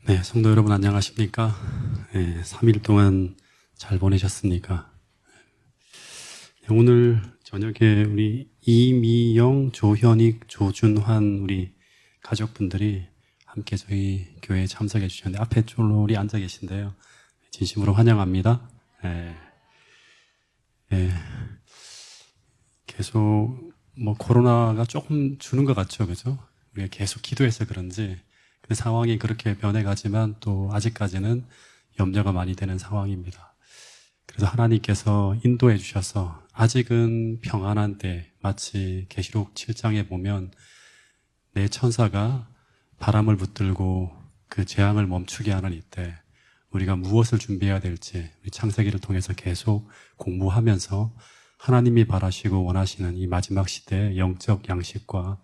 네, 성도 여러분 안녕하십니까? 네, 3일 동안 잘 보내셨습니까? 네, 오늘 저녁에 우리 이미영, 조현익, 조준환 우리 가족분들이 함께 저희 교회에 참석해 주셨는데 앞에 쫄로 앉아 계신데요. 진심으로 환영합니다. 네, 네, 계속 코로나가 조금 주는 것 같죠, 그죠? 우리가 계속 기도해서 그런지 그 상황이 그렇게 변해가지만 또 아직까지는 염려가 많이 되는 상황입니다. 그래서 하나님께서 인도해 주셔서 아직은 평안한 때, 마치 계시록 7장에 보면 내 천사가 바람을 붙들고 그 재앙을 멈추게 하는 이때 우리가 무엇을 준비해야 될지 우리 창세기를 통해서 계속 공부하면서 하나님이 바라시고 원하시는 이 마지막 시대의 영적 양식과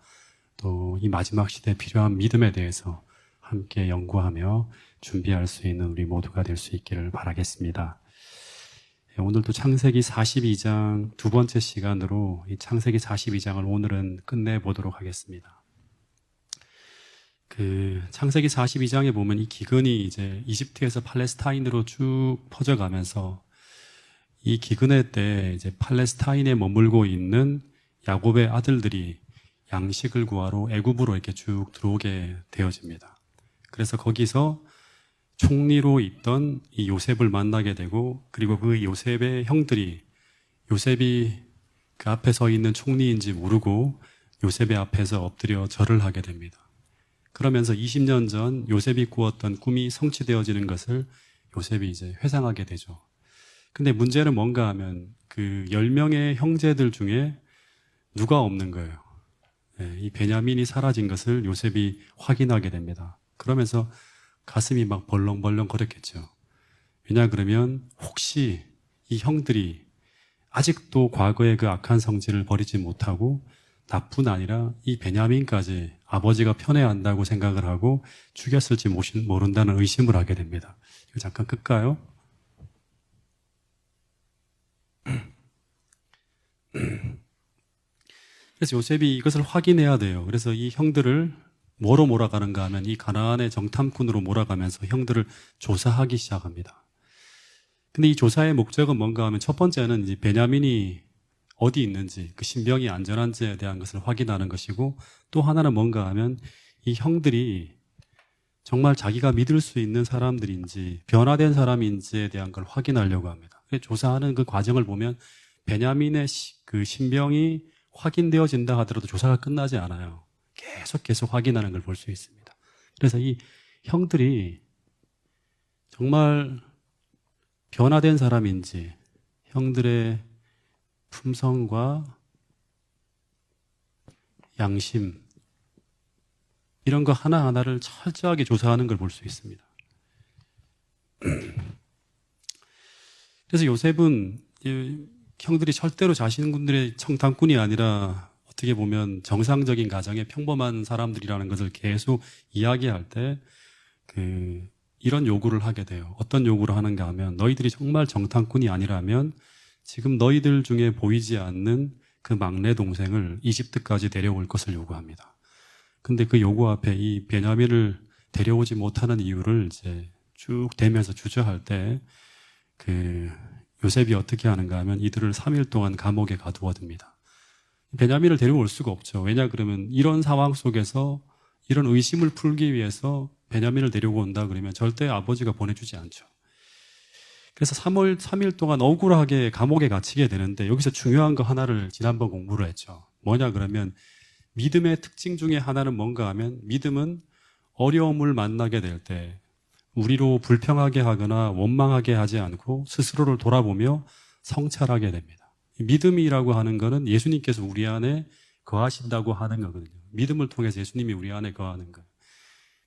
또 이 마지막 시대에 필요한 믿음에 대해서 함께 연구하며 준비할 수 있는 우리 모두가 될 수 있기를 바라겠습니다. 오늘도 창세기 42장 두 번째 시간으로 이 창세기 42장을 오늘은 끝내보도록 하겠습니다. 창세기 42장에 보면 이 기근이 이제 이집트에서 팔레스타인으로 쭉 퍼져가면서 이 기근의 때 이제 팔레스타인에 머물고 있는 야곱의 아들들이 양식을 구하러 애굽으로 이렇게 쭉 들어오게 되어집니다. 그래서 거기서 총리로 있던 이 요셉을 만나게 되고, 그리고 그 요셉의 형들이 요셉이 그 앞에 서 있는 총리인지 모르고 요셉의 앞에서 엎드려 절을 하게 됩니다. 그러면서 20년 전 요셉이 꾸었던 꿈이 성취되어지는 것을 요셉이 이제 회상하게 되죠. 근데 문제는 뭔가 하면 그 10명의 형제들 중에 누가 없는 거예요. 이 베냐민이 사라진 것을 요셉이 확인하게 됩니다. 그러면서 가슴이 막 벌렁벌렁 거렸겠죠. 왜냐 그러면 혹시 이 형들이 아직도 과거의 그 악한 성질을 버리지 못하고 나뿐 아니라 이 베냐민까지 아버지가 편애한다고 생각을 하고 죽였을지 모른다는 의심을 하게 됩니다. 이거 잠깐 끌까요? 그래서 요셉이 이것을 확인해야 돼요. 그래서 이 형들을 뭐로 몰아가는가 하면 이 가나안의 정탐꾼으로 몰아가면서 형들을 조사하기 시작합니다. 근데 이 조사의 목적은 뭔가 하면 첫 번째는 이제 베냐민이 어디 있는지, 그 신병이 안전한지에 대한 것을 확인하는 것이고, 또 하나는 뭔가 하면 이 형들이 정말 자기가 믿을 수 있는 사람들인지 변화된 사람인지에 대한 걸 확인하려고 합니다. 조사하는 그 과정을 보면 베냐민의 그 신병이 확인되어진다 하더라도 조사가 끝나지 않아요. 계속 확인하는 걸 볼 수 있습니다. 그래서 이 형들이 정말 변화된 사람인지 형들의 품성과 양심 이런 거 하나하나를 철저하게 조사하는 걸 볼 수 있습니다. 그래서 요셉은 형들이 절대로 자신들의 청탐꾼이 아니라 어떻게 보면 정상적인 가정의 평범한 사람들이라는 것을 계속 이야기할 때 이런 요구를 하게 돼요. 어떤 요구를 하는가 하면 너희들이 정말 정탐꾼이 아니라면 지금 너희들 중에 보이지 않는 그 막내 동생을 이집트까지 데려올 것을 요구합니다. 근데 그 요구 앞에 이 베냐민을 데려오지 못하는 이유를 이제 쭉 대면서 주저할 때 요셉이 어떻게 하는가 하면 이들을 3일 동안 감옥에 가두어 둡니다. 베냐민을 데려올 수가 없죠. 왜냐 그러면 이런 상황 속에서 이런 의심을 풀기 위해서 베냐민을 데리고 온다 그러면 절대 아버지가 보내주지 않죠. 그래서 3일 동안 억울하게 감옥에 갇히게 되는데 여기서 중요한 거 하나를 지난번 공부를 했죠. 뭐냐 그러면 믿음의 특징 중에 하나는 뭔가 하면 믿음은 어려움을 만나게 될 때 우리로 불평하게 하거나 원망하게 하지 않고 스스로를 돌아보며 성찰하게 됩니다. 믿음이라고 하는 것은 예수님께서 우리 안에 거하신다고 하는 거거든요. 믿음을 통해서 예수님이 우리 안에 거하는 거예요.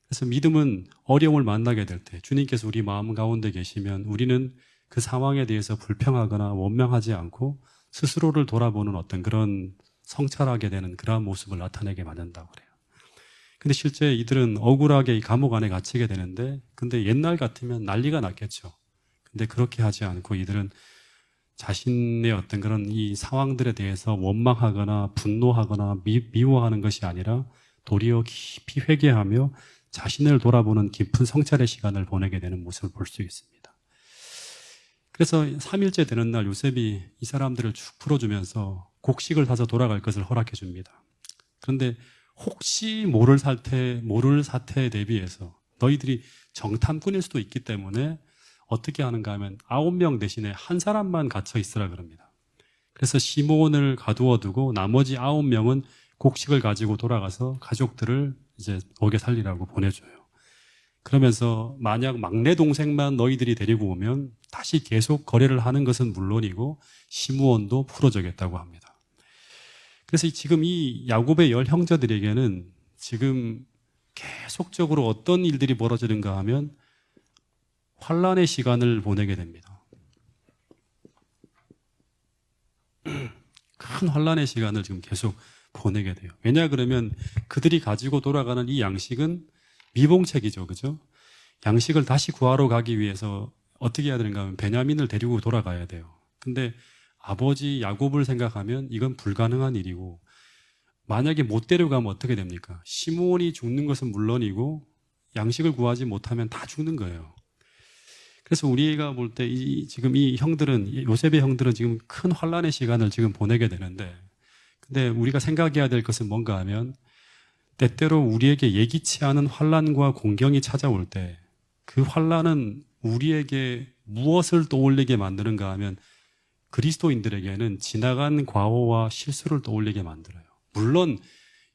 그래서 믿음은 어려움을 만나게 될 때 주님께서 우리 마음 가운데 계시면 우리는 그 상황에 대해서 불평하거나 원망하지 않고 스스로를 돌아보는 어떤 그런 성찰하게 되는 그러한 모습을 나타내게 만든다고 그래요. 근데 실제 이들은 억울하게 이 감옥 안에 갇히게 되는데 근데 옛날 같으면 난리가 났겠죠. 근데 그렇게 하지 않고 이들은 자신의 어떤 그런 이 상황들에 대해서 원망하거나 분노하거나 미워하는 것이 아니라 도리어 깊이 회개하며 자신을 돌아보는 깊은 성찰의 시간을 보내게 되는 모습을 볼 수 있습니다. 그래서 3일째 되는 날 요셉이 이 사람들을 쭉 풀어주면서 곡식을 사서 돌아갈 것을 허락해 줍니다. 그런데 혹시 모를 사태에 대비해서 너희들이 정탐꾼일 수도 있기 때문에 어떻게 하는가 하면 9명 대신에 한 사람만 갇혀 있으라 그럽니다. 그래서 시므온을 가두어 두고 나머지 9명은 곡식을 가지고 돌아가서 가족들을 이제 먹여 살리라고 보내줘요. 그러면서 만약 막내 동생만 너희들이 데리고 오면 다시 계속 거래를 하는 것은 물론이고 시므온도 풀어주겠다고 합니다. 그래서 지금 이 야곱의 10 형제들에게는 지금 계속적으로 어떤 일들이 벌어지는가 하면 환란의 시간을 보내게 됩니다. 큰 환란의 시간을 지금 계속 보내게 돼요. 왜냐 그러면 그들이 가지고 돌아가는 이 양식은 미봉책이죠. 그죠? 양식을 다시 구하러 가기 위해서 어떻게 해야 되는가 하면 베냐민을 데리고 돌아가야 돼요. 근데 아버지 야곱을 생각하면 이건 불가능한 일이고 만약에 못 데려가면 어떻게 됩니까? 시므온이 죽는 것은 물론이고 양식을 구하지 못하면 다 죽는 거예요. 그래서 우리가 볼 때 지금 이 형들은 요셉의 형들은 지금 큰 환란의 시간을 지금 보내게 되는데 근데 우리가 생각해야 될 것은 뭔가 하면 때때로 우리에게 예기치 않은 환란과 공경이 찾아올 때 그 환란은 우리에게 무엇을 떠올리게 만드는가 하면 그리스도인들에게는 지나간 과오와 실수를 떠올리게 만들어요. 물론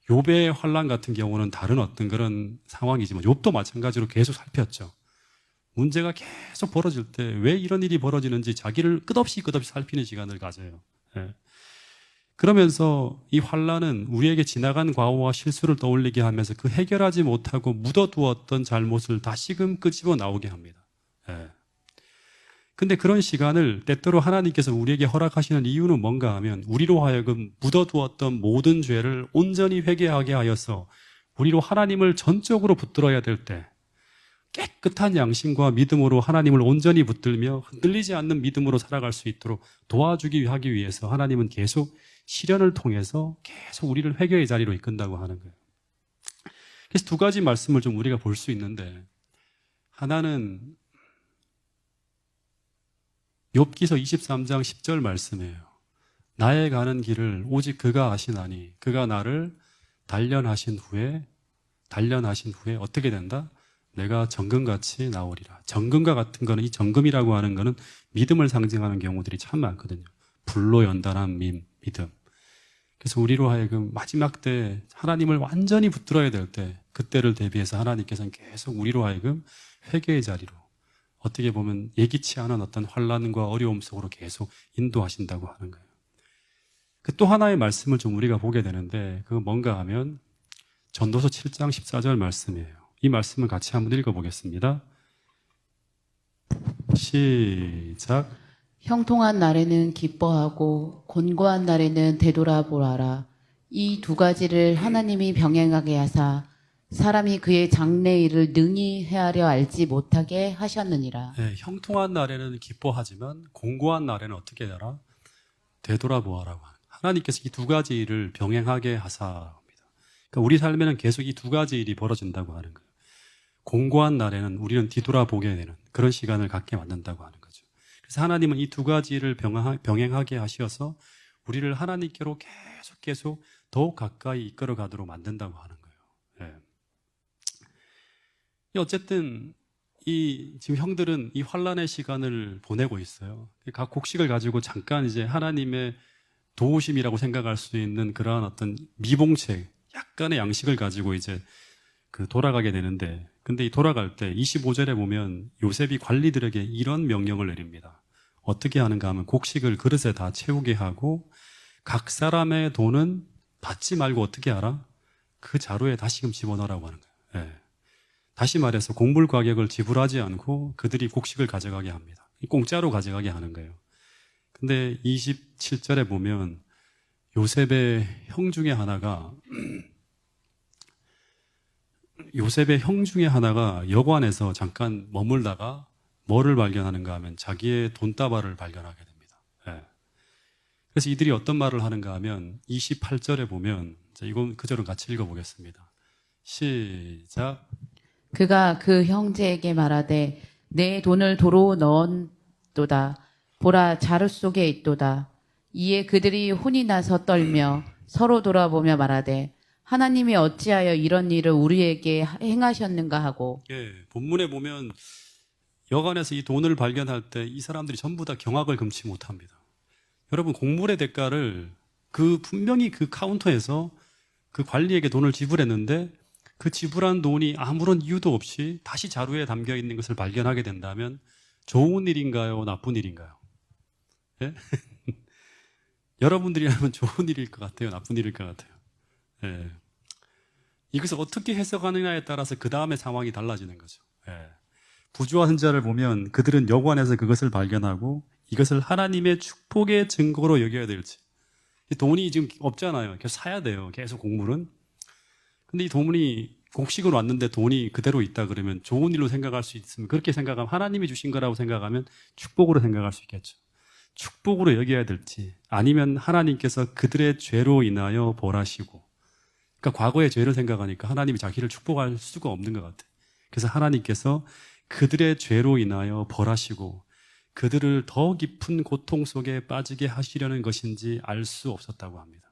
욥의 환란 같은 경우는 다른 어떤 그런 상황이지만 욥도 마찬가지로 계속 살폈죠. 문제가 계속 벌어질 때 왜 이런 일이 벌어지는지 자기를 끝없이 살피는 시간을 가져요. 예. 그러면서 이 환란은 우리에게 지나간 과오와 실수를 떠올리게 하면서 그 해결하지 못하고 묻어두었던 잘못을 다시금 끄집어 나오게 합니다. 예. 근데 그런 시간을 때때로 하나님께서 우리에게 허락하시는 이유는 뭔가 하면 우리로 하여금 묻어두었던 모든 죄를 온전히 회개하게 하여서 우리로 하나님을 전적으로 붙들어야 될 때 깨끗한 양심과 믿음으로 하나님을 온전히 붙들며 흔들리지 않는 믿음으로 살아갈 수 있도록 도와주기 하기 위해서 하나님은 계속 시련을 통해서 계속 우리를 회개의 자리로 이끈다고 하는 거예요. 그래서 두 가지 말씀을 좀 우리가 볼 수 있는데 하나는 욥기서 23장 10절 말씀이에요. 나의 가는 길을 오직 그가 아시나니 그가 나를 단련하신 후에 어떻게 된다? 내가 정금같이 나오리라. 정금과 같은 거는 이 정금이라고 하는 거는 믿음을 상징하는 경우들이 참 많거든요. 불로 연단한 믿음. 그래서 우리로 하여금 마지막 때 하나님을 완전히 붙들어야 될 때 그때를 대비해서 하나님께서는 계속 우리로 하여금 회개의 자리로 어떻게 보면 예기치 않은 어떤 환란과 어려움 속으로 계속 인도하신다고 하는 거예요. 그 또 하나의 말씀을 좀 우리가 보게 되는데 그건 뭔가 하면 전도서 7장 14절 말씀이에요. 이 말씀을 같이 한번 읽어보겠습니다. 시작. 형통한 날에는 기뻐하고 곤고한 날에는 되돌아보아라. 이 두 가지를 하나님이 병행하게 하사 사람이 그의 장래일을 능히 헤아려 알지 못하게 하셨느니라. 네, 형통한 날에는 기뻐하지만 공고한 날에는 어떻게 하라? 되돌아보아라고 하는. 하나님께서 이 두 가지 일을 병행하게 하사합니다. 그러니까 우리 삶에는 계속 이 두 가지 일이 벌어진다고 하는 거예요. 공고한 날에는 우리는 뒤돌아보게 되는 그런 시간을 갖게 만든다고 하는 거죠. 그래서 하나님은 이 두 가지를 병행하게 하셔서 우리를 하나님께로 계속 더욱 가까이 이끌어 가도록 만든다고 하는 거예요. 네. 어쨌든 지금 형들은 이 환란의 시간을 보내고 있어요. 각 곡식을 가지고 잠깐 이제 하나님의 도우심이라고 생각할 수 있는 그러한 어떤 미봉책, 약간의 양식을 가지고 이제 돌아가게 되는데, 근데 이 돌아갈 때 25절에 보면 요셉이 관리들에게 이런 명령을 내립니다. 어떻게 하는가 하면 곡식을 그릇에 다 채우게 하고 각 사람의 돈은 받지 말고 어떻게 하라? 그 자루에 다시금 집어넣으라고 하는 거예요. 네. 다시 말해서 곡물 가격을 지불하지 않고 그들이 곡식을 가져가게 합니다. 공짜로 가져가게 하는 거예요. 근데 27절에 보면 요셉의 형 중에 하나가 여관에서 잠깐 머물다가 뭐를 발견하는가 하면 자기의 돈다발을 발견하게 됩니다. 네. 그래서 이들이 어떤 말을 하는가 하면 28절에 보면 이건 그 절은 같이 읽어보겠습니다. 시작. 그가 그 형제에게 말하되 내 돈을 도로 넣었도다. 보라 자루 속에 있도다. 이에 그들이 혼이 나서 떨며 서로 돌아보며 말하되 하나님이 어찌하여 이런 일을 우리에게 행하셨는가 하고. 예, 본문에 보면 여관에서 이 돈을 발견할 때 이 사람들이 전부 다 경악을 금치 못합니다. 여러분, 곡물의 대가를 분명히 그 카운터에서 그 관리에게 돈을 지불했는데 그 지불한 돈이 아무런 이유도 없이 다시 자루에 담겨 있는 것을 발견하게 된다면 좋은 일인가요? 나쁜 일인가요? 예? 여러분들이라면 좋은 일일 것 같아요? 나쁜 일일 것 같아요? 예. 이것을 어떻게 해석하느냐에 따라서 그 다음의 상황이 달라지는 거죠. 예. 부조와 선자를 보면 그들은 여관에서 그것을 발견하고 이것을 하나님의 축복의 증거로 여겨야 될지. 돈이 지금 없잖아요. 계속 사야 돼요. 계속 곡물은. 근데 이 돈이 곡식으로 왔는데 돈이 그대로 있다 그러면 좋은 일로 생각할 수 있으면, 그렇게 생각하면 하나님이 주신 거라고 생각하면 축복으로 생각할 수 있겠죠. 축복으로 여겨야 될지, 아니면 하나님께서 그들의 죄로 인하여 벌하시고, 그러니까 과거의 죄를 생각하니까 하나님이 자기를 축복할 수가 없는 것 같아요. 그래서 하나님께서 그들의 죄로 인하여 벌하시고 그들을 더 깊은 고통 속에 빠지게 하시려는 것인지 알 수 없었다고 합니다.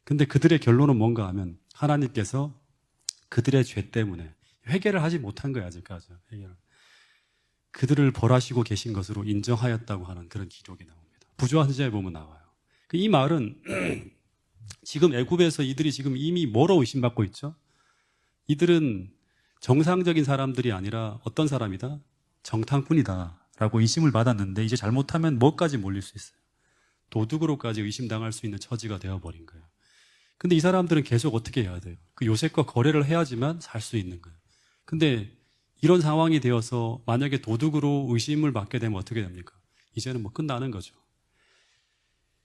근데 그들의 결론은 뭔가 하면 하나님께서 그들의 죄 때문에 회개를 하지 못한 거예요. 아직까지 그들을 벌하시고 계신 것으로 인정하였다고 하는 그런 기록이 나옵니다. 부조와 선지자에 보면 나와요. 이 말은 지금 애굽에서 이들이 지금 이미 뭐로 의심받고 있죠? 이들은 정상적인 사람들이 아니라 어떤 사람이다? 정탐꾼이다 라고 의심을 받았는데 이제 잘못하면 뭐까지 몰릴 수 있어요? 도둑으로까지 의심당할 수 있는 처지가 되어버린 거예요. 근데 이 사람들은 계속 어떻게 해야 돼요? 그 요셉과 거래를 해야지만 살 수 있는 거예요. 근데 이런 상황이 되어서 만약에 도둑으로 의심을 받게 되면 어떻게 됩니까? 이제는 뭐 끝나는 거죠.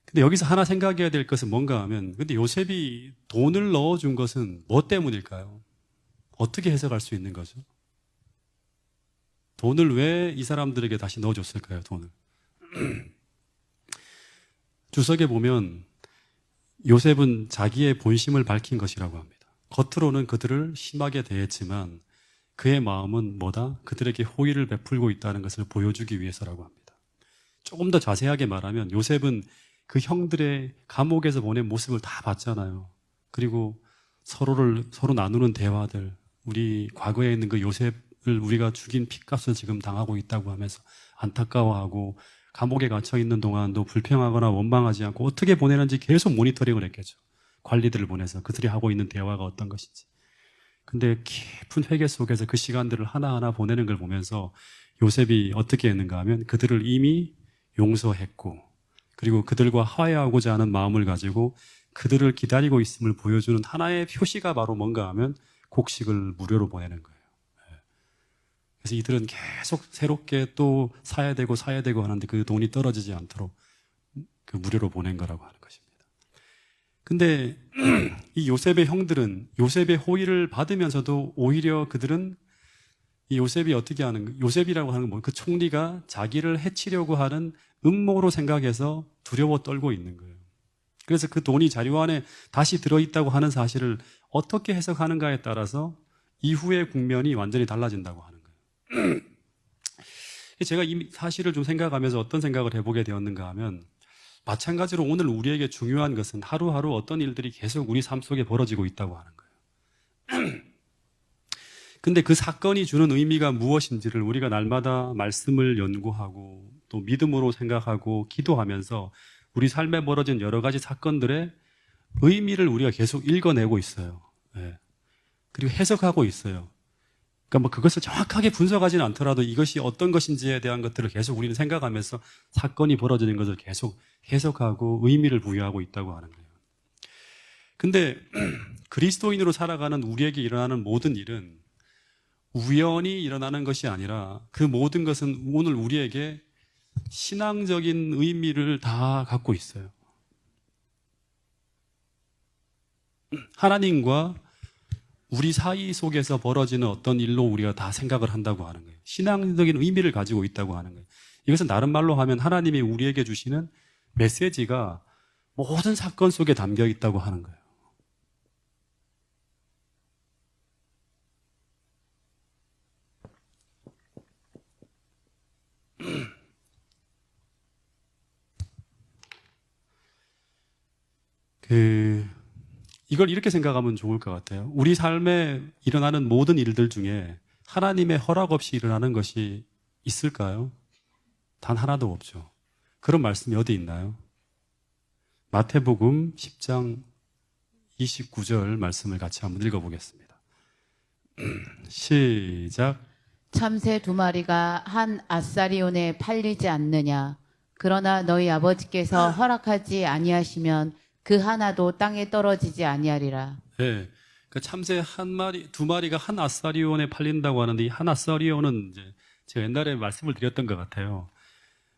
근데 여기서 하나 생각해야 될 것은 뭔가 하면, 근데 요셉이 돈을 넣어준 것은 뭐 때문일까요? 어떻게 해석할 수 있는 거죠? 돈을 왜 이 사람들에게 다시 넣어줬을까요? 돈을. 주석에 보면 요셉은 자기의 본심을 밝힌 것이라고 합니다. 겉으로는 그들을 심하게 대했지만 그의 마음은 뭐다? 그들에게 호의를 베풀고 있다는 것을 보여주기 위해서라고 합니다. 조금 더 자세하게 말하면 요셉은 그 형들의 감옥에서 보낸 모습을 다 봤잖아요. 그리고 서로 나누는 대화들, 우리 과거에 있는 그 요셉을 우리가 죽인 핏값을 지금 당하고 있다고 하면서 안타까워하고, 감옥에 갇혀 있는 동안도 불평하거나 원망하지 않고 어떻게 보내는지 계속 모니터링을 했겠죠. 관리들을 보내서 그들이 하고 있는 대화가 어떤 것인지. 근데 깊은 회개 속에서 그 시간들을 하나하나 보내는 걸 보면서 요셉이 어떻게 했는가 하면 그들을 이미 용서했고, 그리고 그들과 화해하고자 하는 마음을 가지고 그들을 기다리고 있음을 보여주는 하나의 표시가 바로 뭔가 하면 곡식을 무료로 보내는 거예요. 그래서 이들은 계속 새롭게 또 사야 되고 하는데 그 돈이 떨어지지 않도록 그 무료로 보낸 거라고 하는 것입니다. 근데 이 요셉의 형들은 요셉의 호의를 받으면서도 오히려 그들은 이 요셉이 어떻게 하는 거, 요셉이라고 하는 건 그 총리가 자기를 해치려고 하는 음모로 생각해서 두려워 떨고 있는 거예요. 그래서 그 돈이 자료 안에 다시 들어있다고 하는 사실을 어떻게 해석하는가에 따라서 이후의 국면이 완전히 달라진다고 하는 거예요. 제가 이 사실을 좀 생각하면서 어떤 생각을 해보게 되었는가 하면, 마찬가지로 오늘 우리에게 중요한 것은 하루하루 어떤 일들이 계속 우리 삶 속에 벌어지고 있다고 하는 거예요. 근데 그 사건이 주는 의미가 무엇인지를 우리가 날마다 말씀을 연구하고 또 믿음으로 생각하고 기도하면서 우리 삶에 벌어진 여러 가지 사건들의 의미를 우리가 계속 읽어내고 있어요. 네. 그리고 해석하고 있어요. 그러니까 뭐 그것을 정확하게 분석하지는 않더라도 이것이 어떤 것인지에 대한 것들을 계속 우리는 생각하면서 사건이 벌어지는 것을 계속 해석하고 의미를 부여하고 있다고 하는 거예요. 근데 그리스도인으로 살아가는 우리에게 일어나는 모든 일은 우연히 일어나는 것이 아니라 그 모든 것은 오늘 우리에게 신앙적인 의미를 다 갖고 있어요. 하나님과 우리 사이 속에서 벌어지는 어떤 일로 우리가 다 생각을 한다고 하는 거예요. 신앙적인 의미를 가지고 있다고 하는 거예요. 이것은 다른 말로 하면 하나님이 우리에게 주시는 메시지가 모든 사건 속에 담겨 있다고 하는 거예요. 이걸 이렇게 생각하면 좋을 것 같아요. 우리 삶에 일어나는 모든 일들 중에 하나님의 허락 없이 일어나는 것이 있을까요? 단 하나도 없죠. 그런 말씀이 어디 있나요? 마태복음 10장 29절 말씀을 같이 한번 읽어보겠습니다. 시작. 참새 2마리가 한 아사리온에 팔리지 않느냐? 그러나 너희 아버지께서 허락하지 아니하시면 그 하나도 땅에 떨어지지 아니하리라. 네, 그 참새 한 마리, 2마리가 한 아사리온에 팔린다고 하는데 이 한 아사리온은 이제 제가 옛날에 말씀을 드렸던 것 같아요.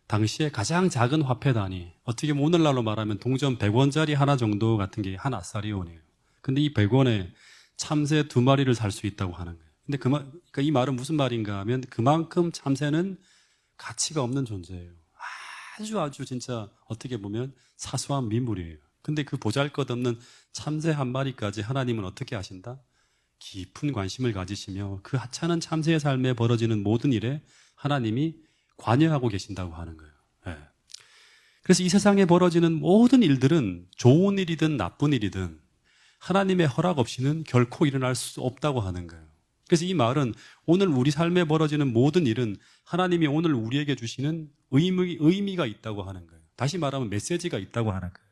당시에 가장 작은 화폐 단위, 어떻게 보면 오늘날로 말하면 동전 100원짜리 하나 정도 같은 게 한 아사리온이에요. 근데 이 100원에 참새 2마리를 살 수 있다고 하는 거예요. 근데 그러니까 이 말은 무슨 말인가 하면 그만큼 참새는 가치가 없는 존재예요. 아주 진짜 어떻게 보면 사소한 미물이에요. 근데 그 보잘것없는 참새 한 마리까지 하나님은 어떻게 하신다? 깊은 관심을 가지시며 그 하찮은 참새의 삶에 벌어지는 모든 일에 하나님이 관여하고 계신다고 하는 거예요. 네. 그래서 이 세상에 벌어지는 모든 일들은 좋은 일이든 나쁜 일이든 하나님의 허락 없이는 결코 일어날 수 없다고 하는 거예요. 그래서 이 말은 오늘 우리 삶에 벌어지는 모든 일은 하나님이 오늘 우리에게 주시는 의미가 있다고 하는 거예요. 다시 말하면 메시지가 있다고 하는 거예요.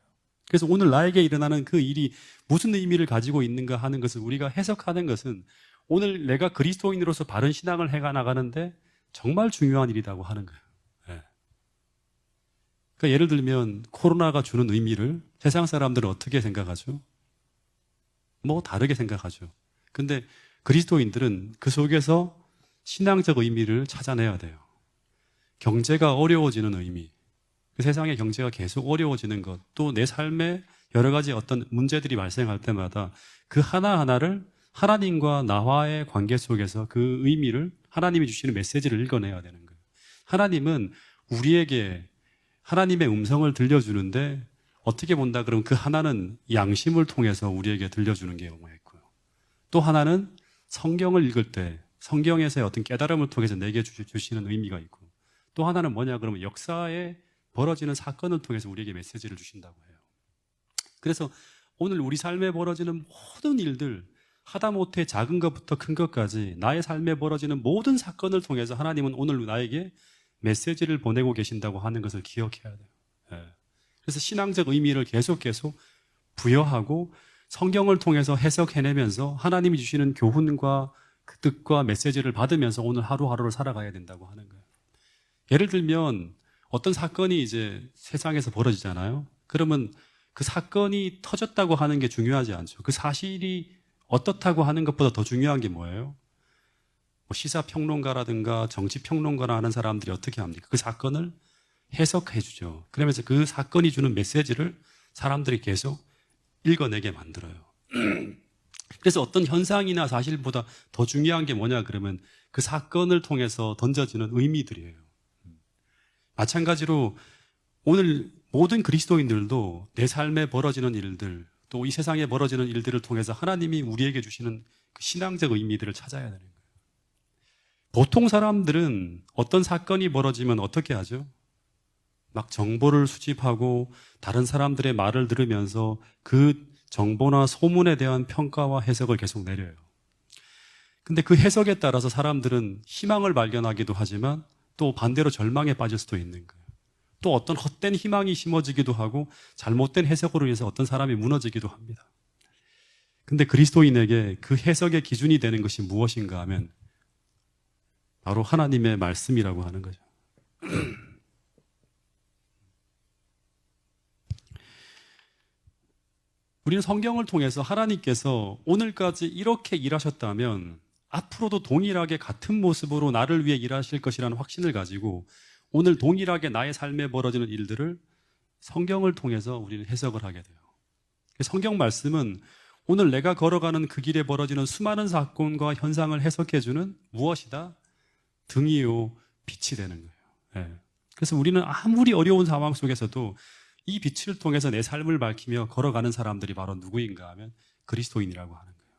그래서 오늘 나에게 일어나는 그 일이 무슨 의미를 가지고 있는가 하는 것을 우리가 해석하는 것은 오늘 내가 그리스도인으로서 바른 신앙을 해가 나가는데 정말 중요한 일이라고 하는 거예요. 네. 그러니까 예를 들면 코로나가 주는 의미를 세상 사람들은 어떻게 생각하죠? 뭐 다르게 생각하죠. 근데 그리스도인들은 그 속에서 신앙적 의미를 찾아내야 돼요. 경제가 어려워지는 의미, 그 세상의 경제가 계속 어려워지는 것, 또 내 삶에 여러 가지 어떤 문제들이 발생할 때마다 그 하나하나를 하나님과 나와의 관계 속에서 그 의미를 하나님이 주시는 메시지를 읽어내야 되는 거예요. 하나님은 우리에게 하나님의 음성을 들려주는데 어떻게 본다 그러면 그 하나는 양심을 통해서 우리에게 들려주는 경우가 있고요. 또 하나는 성경을 읽을 때 성경에서의 어떤 깨달음을 통해서 내게 주시는 의미가 있고 또 하나는 뭐냐 그러면 역사에 벌어지는 사건을 통해서 우리에게 메시지를 주신다고 해요. 그래서 오늘 우리 삶에 벌어지는 모든 일들 하다못해 작은 것부터 큰 것까지 나의 삶에 벌어지는 모든 사건을 통해서 하나님은 오늘 나에게 메시지를 보내고 계신다고 하는 것을 기억해야 돼요. 예. 그래서 신앙적 의미를 계속 부여하고 성경을 통해서 해석해내면서 하나님이 주시는 교훈과 그 뜻과 메시지를 받으면서 오늘 하루하루를 살아가야 된다고 하는 거예요. 예를 들면 어떤 사건이 이제 세상에서 벌어지잖아요. 그러면 그 사건이 터졌다고 하는 게 중요하지 않죠. 그 사실이 어떻다고 하는 것보다 더 중요한 게 뭐예요? 뭐 시사평론가라든가 정치평론가나 하는 사람들이 어떻게 합니까? 그 사건을 해석해 주죠. 그러면서 그 사건이 주는 메시지를 사람들이 계속 읽어내게 만들어요. 그래서 어떤 현상이나 사실보다 더 중요한 게 뭐냐 그러면 그 사건을 통해서 던져지는 의미들이에요. 마찬가지로 오늘 모든 그리스도인들도 내 삶에 벌어지는 일들 또 이 세상에 벌어지는 일들을 통해서 하나님이 우리에게 주시는 그 신앙적 의미들을 찾아야 되는 거예요. 보통 사람들은 어떤 사건이 벌어지면 어떻게 하죠? 막 정보를 수집하고 다른 사람들의 말을 들으면서 그 정보나 소문에 대한 평가와 해석을 계속 내려요. 근데 그 해석에 따라서 사람들은 희망을 발견하기도 하지만 또 반대로 절망에 빠질 수도 있는 거예요. 또 어떤 헛된 희망이 심어지기도 하고 잘못된 해석으로 인해서 어떤 사람이 무너지기도 합니다. 근데 그리스도인에게 그 해석의 기준이 되는 것이 무엇인가 하면 바로 하나님의 말씀이라고 하는 거죠. 우리는 성경을 통해서 하나님께서 오늘까지 이렇게 일하셨다면 앞으로도 동일하게 같은 모습으로 나를 위해 일하실 것이라는 확신을 가지고 오늘 동일하게 나의 삶에 벌어지는 일들을 성경을 통해서 우리는 해석을 하게 돼요. 성경 말씀은 오늘 내가 걸어가는 그 길에 벌어지는 수많은 사건과 현상을 해석해주는 무엇이다? 등이요 빛이 되는 거예요. 네. 그래서 우리는 아무리 어려운 상황 속에서도 이 빛을 통해서 내 삶을 밝히며 걸어가는 사람들이 바로 누구인가 하면 그리스도인이라고 하는 거예요.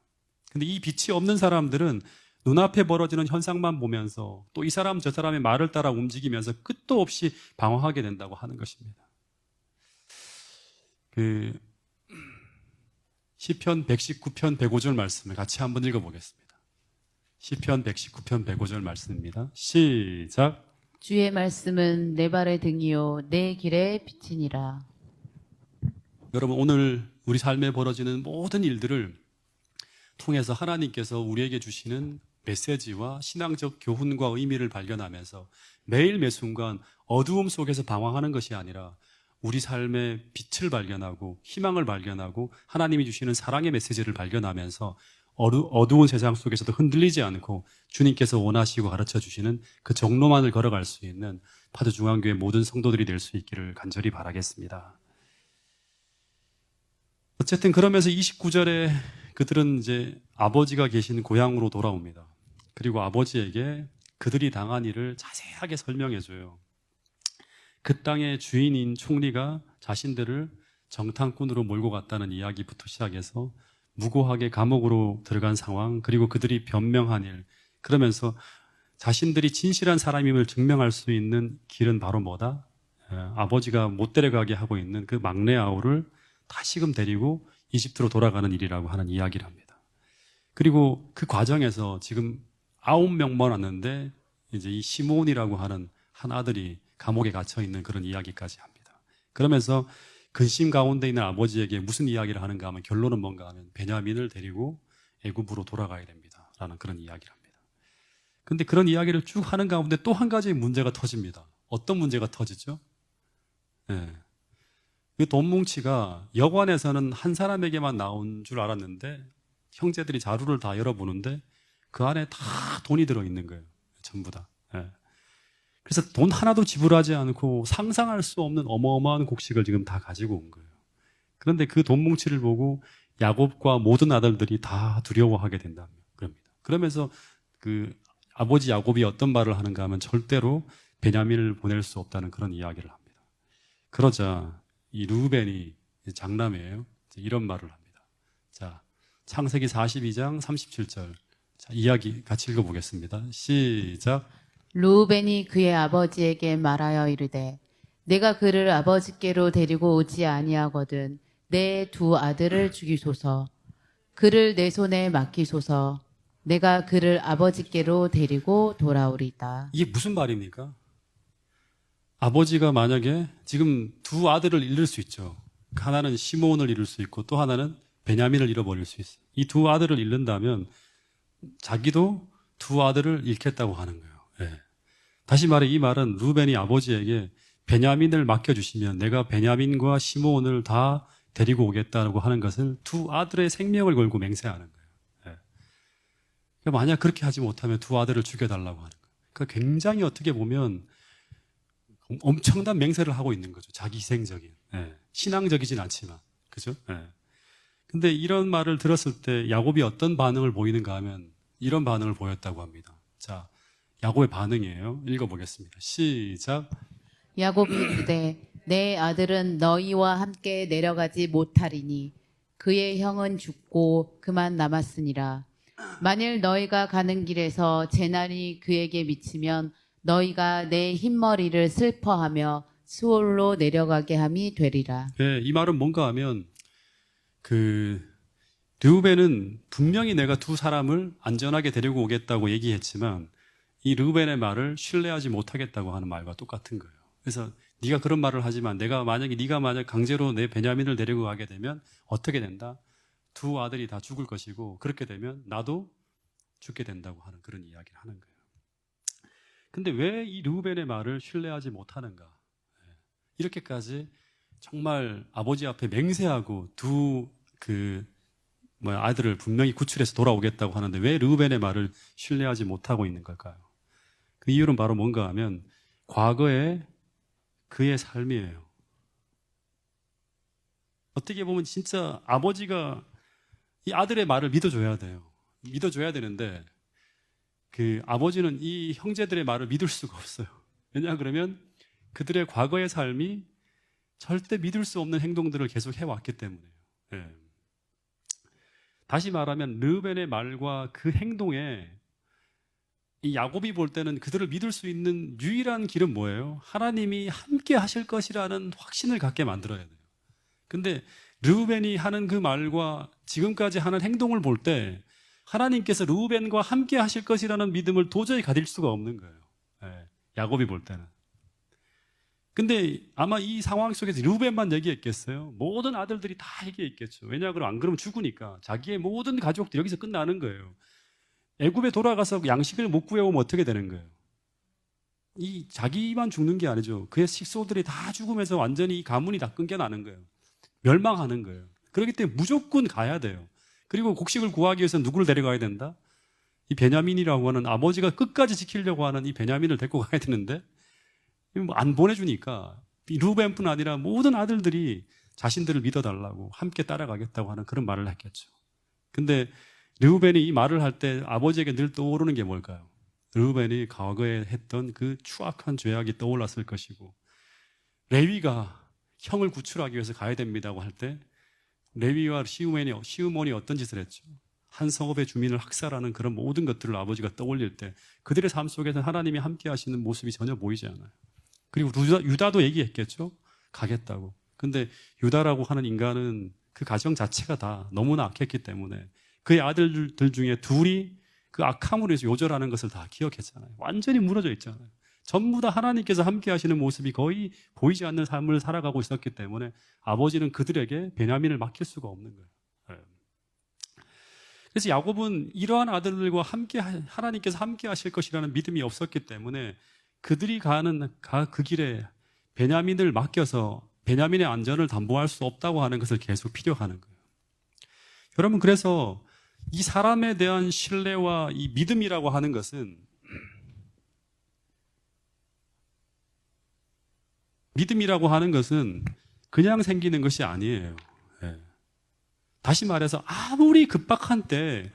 근데 이 빛이 없는 사람들은 눈앞에 벌어지는 현상만 보면서 또 이 사람 저 사람의 말을 따라 움직이면서 끝도 없이 방황하게 된다고 하는 것입니다. 시편 119편 105절 말씀을 같이 한번 읽어보겠습니다. 시편 119편 105절 말씀입니다. 시작. 주의 말씀은 내 발의 등이요 내 길의 빛이니라. 여러분, 오늘 우리 삶에 벌어지는 모든 일들을 통해서 하나님께서 우리에게 주시는 메시지와 신앙적 교훈과 의미를 발견하면서 매일 매 순간 어두움 속에서 방황하는 것이 아니라 우리 삶의 빛을 발견하고 희망을 발견하고 하나님이 주시는 사랑의 메시지를 발견하면서 어두운 세상 속에서도 흔들리지 않고 주님께서 원하시고 가르쳐 주시는 그 정로만을 걸어갈 수 있는 파주중앙교회 모든 성도들이 될 수 있기를 간절히 바라겠습니다. 어쨌든 그러면서 29절에 그들은 이제 아버지가 계신 고향으로 돌아옵니다. 그리고 아버지에게 그들이 당한 일을 자세하게 설명해줘요. 그 땅의 주인인 총리가 자신들을 정탐꾼으로 몰고 갔다는 이야기부터 시작해서 무고하게 감옥으로 들어간 상황, 그리고 그들이 변명한 일, 그러면서 자신들이 진실한 사람임을 증명할 수 있는 길은 바로 뭐다? 아버지가 못 데려가게 하고 있는 그 막내 아우를 다시금 데리고 이집트로 돌아가는 일이라고 하는 이야기를 합니다. 그리고 그 과정에서 지금 9명만 왔는데 이제 이 시몬이라고 하는 한 아들이 감옥에 gat혀 있는 그런 이야기까지 합니다. 그러면서 근심 가운데 있는 아버지에게 무슨 이야기를 하는가 하면 결론은 뭔가 하면 베냐민을 데리고 애굽으로 돌아가야 됩니다 라는 그런 이야기를 합니다. 그런데 그런 이야기를 쭉 하는 가운데 또 한 가지 문제가 터집니다. 어떤 문제가 터지죠? 그 돈 뭉치가 여관에서는 한 사람에게만 나온 줄 알았는데 형제들이 자루를 다 열어보는데 그 안에 다 돈이 들어있는 거예요. 전부 다. 그래서 돈 하나도 지불하지 않고 상상할 수 없는 어마어마한 곡식을 지금 다 가지고 온 거예요. 그런데 그 돈 뭉치를 보고 야곱과 모든 아들들이 다 두려워하게 된다. 그러면서 그 아버지 야곱이 어떤 말을 하는가 하면 절대로 베냐민을 보낼 수 없다는 그런 이야기를 합니다. 그러자 이 르우벤이 장남이에요. 이런 말을 합니다. 자, 창세기 42장 37절. 자, 이야기 같이 읽어보겠습니다. 시작. 르우벤이 그의 아버지에게 말하여 이르되 내가 그를 아버지께로 데리고 오지 아니하거든 내 두 아들을 죽이소서. 그를 내 손에 맡기소서. 내가 그를 아버지께로 데리고 돌아오리다. 이게 무슨 말입니까? 아버지가 만약에 지금 두 아들을 잃을 수 있죠. 하나는 시몬을 잃을 수 있고 또 하나는 베냐민을 잃어버릴 수 있어요. 이 두 아들을 잃는다면 자기도 두 아들을 잃겠다고 하는 거예요. 다시 말해 이 말은 루벤이 아버지에게 베냐민을 맡겨주시면 내가 베냐민과 시몬을 다 데리고 오겠다고 하는 것을 두 아들의 생명을 걸고 맹세하는 거예요. 그러니까 만약 그렇게 하지 못하면 두 아들을 죽여달라고 하는 거예요. 그러니까 굉장히 어떻게 보면 엄청난 맹세를 하고 있는 거죠. 자기 희생적인. 신앙적이진 않지만. 그죠? 근데 이런 말을 들었을 때 야곱이 어떤 반응을 보이는가 하면 이런 반응을 보였다고 합니다. 자, 야곱의 반응이에요. 읽어보겠습니다. 시작. 야곱이 이르되 내 아들은 너희와 함께 내려가지 못하리니 그의 형은 죽고 그만 남았으니라. 만일 너희가 가는 길에서 재난이 그에게 미치면 너희가 내 흰머리를 슬퍼하며 수월로 내려가게 함이 되리라. 이 말은 뭔가 하면 르우벤은 분명히 내가 두 사람을 안전하게 데리고 오겠다고 얘기했지만 이 르우벤의 말을 신뢰하지 못하겠다고 하는 말과 똑같은 거예요. 그래서 네가 그런 말을 하지만 네가 만약 강제로 내 베냐민을 데리고 가게 되면 어떻게 된다? 두 아들이 다 죽을 것이고 그렇게 되면 나도 죽게 된다고 하는 그런 이야기를 하는 거예요. 근데 왜 이 르우벤의 말을 신뢰하지 못하는가? 이렇게까지 정말 아버지 앞에 맹세하고 아들을 분명히 구출해서 돌아오겠다고 하는데 왜 르우벤의 말을 신뢰하지 못하고 있는 걸까요? 그 이유는 바로 뭔가 하면 과거의 그의 삶이에요. 어떻게 보면 진짜 아버지가 이 아들의 말을 믿어줘야 돼요. 믿어줘야 되는데 그 아버지는 이 형제들의 말을 믿을 수가 없어요. 왜냐 그러면 그들의 과거의 삶이 절대 믿을 수 없는 행동들을 계속 해왔기 때문에요. 다시 말하면 르우벤의 말과 그 행동에 이 야곱이 볼 때는 그들을 믿을 수 있는 유일한 길은 뭐예요? 하나님이 함께 하실 것이라는 확신을 갖게 만들어야 돼요. 근데 르우벤이 하는 그 말과 지금까지 하는 행동을 볼 때 하나님께서 르우벤과 함께 하실 것이라는 믿음을 도저히 가질 수가 없는 거예요. 야곱이 볼 때는. 근데 아마 이 상황 속에서 르우벤만 얘기했겠어요? 모든 아들들이 다 얘기했겠죠. 왜냐하면 안 그러면 죽으니까 자기의 모든 가족들이 여기서 끝나는 거예요. 애굽에 돌아가서 양식을 못 구해오면 어떻게 되는 거예요? 이 자기만 죽는 게 아니죠. 그의 식소들이 다 죽으면서 완전히 이 가문이 다 끊겨나는 거예요. 멸망하는 거예요. 그렇기 때문에 무조건 가야 돼요. 그리고 곡식을 구하기 위해서 누구를 데려가야 된다? 이 베냐민이라고 하는 아버지가 끝까지 지키려고 하는 이 베냐민을 데리고 가야 되는데 안 보내주니까 르우벤뿐 아니라 모든 아들들이 자신들을 믿어달라고 함께 따라가겠다고 하는 그런 말을 했겠죠. 근데 르우벤이 이 말을 할 때 아버지에게 늘 떠오르는 게 뭘까요? 르우벤이 과거에 했던 그 추악한 죄악이 떠올랐을 것이고, 레위가 형을 구출하기 위해서 가야 됩니다고 할 때 레위와 시므온이 어떤 짓을 했죠? 한 성읍의 주민을 학살하는 그런 모든 것들을 아버지가 떠올릴 때 그들의 삶 속에서 하나님이 함께 하시는 모습이 전혀 보이지 않아요. 그리고 유다도 얘기했겠죠? 가겠다고. 근데 유다라고 하는 인간은 그 가정 자체가 다 너무나 악했기 때문에 그의 아들들 중에 둘이 그 악함으로 해서 요절하는 것을 다 기억했잖아요. 완전히 무너져 있잖아요. 전부 다 하나님께서 함께 하시는 모습이 거의 보이지 않는 삶을 살아가고 있었기 때문에 아버지는 그들에게 베냐민을 맡길 수가 없는 거예요. 그래서 야곱은 이러한 아들들과 함께 하나님께서 함께 하실 것이라는 믿음이 없었기 때문에 그들이 가는 그 길에 베냐민을 맡겨서 베냐민의 안전을 담보할 수 없다고 하는 것을 계속 피력하는 거예요. 여러분, 그래서 이 사람에 대한 신뢰와 이 믿음이라고 하는 것은 그냥 생기는 것이 아니에요. 다시 말해서 아무리 급박한 때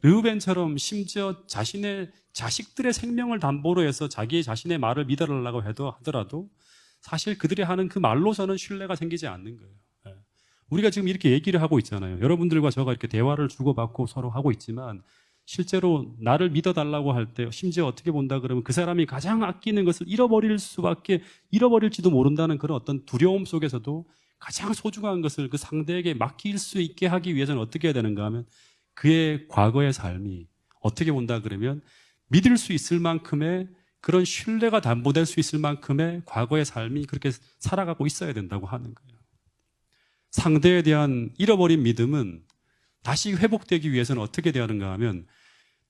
르우벤처럼 심지어 자신의 자식들의 생명을 담보로 해서 자기 자신의 말을 믿어달라고 하더라도 사실 그들이 하는 그 말로서는 신뢰가 생기지 않는 거예요. 우리가 지금 이렇게 얘기를 하고 있잖아요. 여러분들과 저가 이렇게 대화를 주고받고 서로 하고 있지만 실제로 나를 믿어달라고 할 때 심지어 어떻게 본다 그러면 그 사람이 가장 아끼는 것을 잃어버릴지도 모른다는 그런 어떤 두려움 속에서도 가장 소중한 것을 그 상대에게 맡길 수 있게 하기 위해서는 어떻게 해야 되는가 하면 그의 과거의 삶이 어떻게 본다 그러면 믿을 수 있을 만큼의 그런 신뢰가 담보될 수 있을 만큼의 과거의 삶이 그렇게 살아가고 있어야 된다고 하는 거예요. 상대에 대한 잃어버린 믿음은 다시 회복되기 위해서는 어떻게 돼야 하는가 하면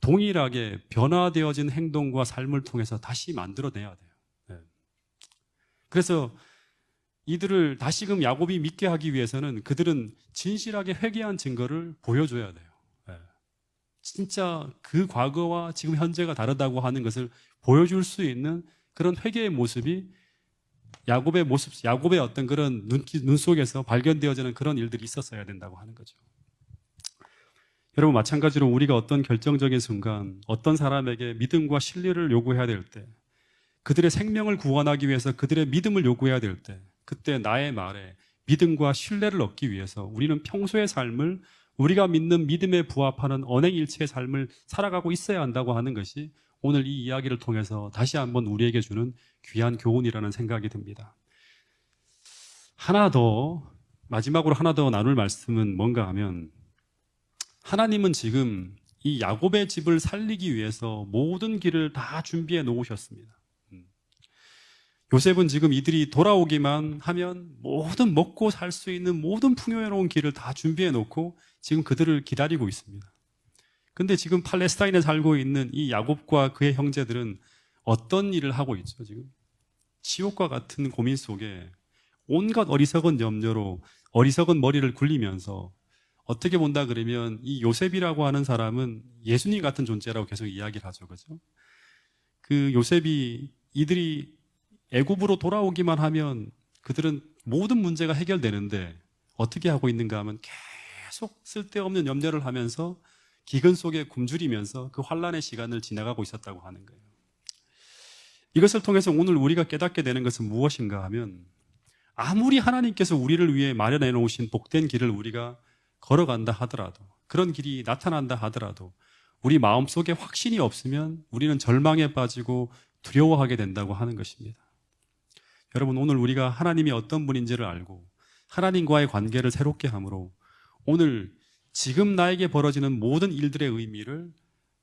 동일하게 변화되어진 행동과 삶을 통해서 다시 만들어내야 돼요. 그래서 이들을 다시금 야곱이 믿게 하기 위해서는 그들은 진실하게 회개한 증거를 보여줘야 돼요. 진짜 그 과거와 지금 현재가 다르다고 하는 것을 보여줄 수 있는 그런 회개의 모습이 야곱의 어떤 그런 눈 속에서 발견되어지는 그런 일들이 있었어야 된다고 하는 거죠. 여러분, 마찬가지로 우리가 어떤 결정적인 순간 어떤 사람에게 믿음과 신뢰를 요구해야 될 때, 그들의 생명을 구원하기 위해서 그들의 믿음을 요구해야 될 때, 그때 나의 말에 믿음과 신뢰를 얻기 위해서 우리는 평소의 삶을 우리가 믿는 믿음에 부합하는 언행일체의 삶을 살아가고 있어야 한다고 하는 것이 오늘 이 이야기를 통해서 다시 한번 우리에게 주는 귀한 교훈이라는 생각이 듭니다. 마지막으로 하나 더 나눌 말씀은 뭔가 하면 하나님은 지금 이 야곱의 집을 살리기 위해서 모든 길을 다 준비해 놓으셨습니다. 요셉은 지금 이들이 돌아오기만 하면 모든 먹고 살 수 있는 모든 풍요로운 길을 다 준비해 놓고 지금 그들을 기다리고 있습니다. 근데 지금 팔레스타인에 살고 있는 이 야곱과 그의 형제들은 어떤 일을 하고 있죠, 지금? 지옥과 같은 고민 속에 온갖 어리석은 염려로 어리석은 머리를 굴리면서 어떻게 본다 그러면 이 요셉이라고 하는 사람은 예수님 같은 존재라고 계속 이야기를 하죠, 그죠? 그 요셉이 이들이 애굽으로 돌아오기만 하면 그들은 모든 문제가 해결되는데 어떻게 하고 있는가 하면 계속 쓸데없는 염려를 하면서 기근 속에 굶주리면서 그 환란의 시간을 지나가고 있었다고 하는 거예요. 이것을 통해서 오늘 우리가 깨닫게 되는 것은 무엇인가 하면 아무리 하나님께서 우리를 위해 마련해 놓으신 복된 길을 우리가 걸어간다 하더라도, 그런 길이 나타난다 하더라도 우리 마음속에 확신이 없으면 우리는 절망에 빠지고 두려워하게 된다고 하는 것입니다. 여러분, 오늘 우리가 하나님이 어떤 분인지를 알고 하나님과의 관계를 새롭게 함으로 오늘 지금 나에게 벌어지는 모든 일들의 의미를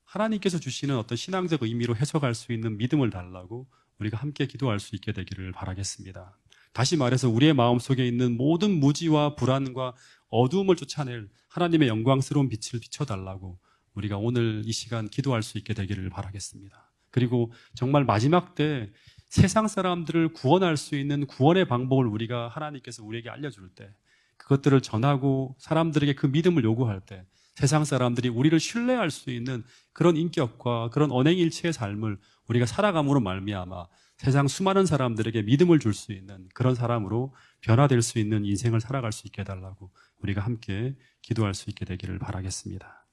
하나님께서 주시는 어떤 신앙적 의미로 해석할 수 있는 믿음을 달라고 우리가 함께 기도할 수 있게 되기를 바라겠습니다. 다시 말해서 우리의 마음속에 있는 모든 무지와 불안과 어두움을 쫓아낼 하나님의 영광스러운 빛을 비춰달라고 우리가 오늘 이 시간 기도할 수 있게 되기를 바라겠습니다. 그리고 정말 마지막 때 세상 사람들을 구원할 수 있는 구원의 방법을 우리가 하나님께서 우리에게 알려줄 때 그것들을 전하고 사람들에게 그 믿음을 요구할 때 세상 사람들이 우리를 신뢰할 수 있는 그런 인격과 그런 언행일체의 삶을 우리가 살아감으로 말미암아 세상 수많은 사람들에게 믿음을 줄 수 있는 그런 사람으로 변화될 수 있는 인생을 살아갈 수 있게 해달라고 우리가 함께 기도할 수 있게 되기를 바라겠습니다.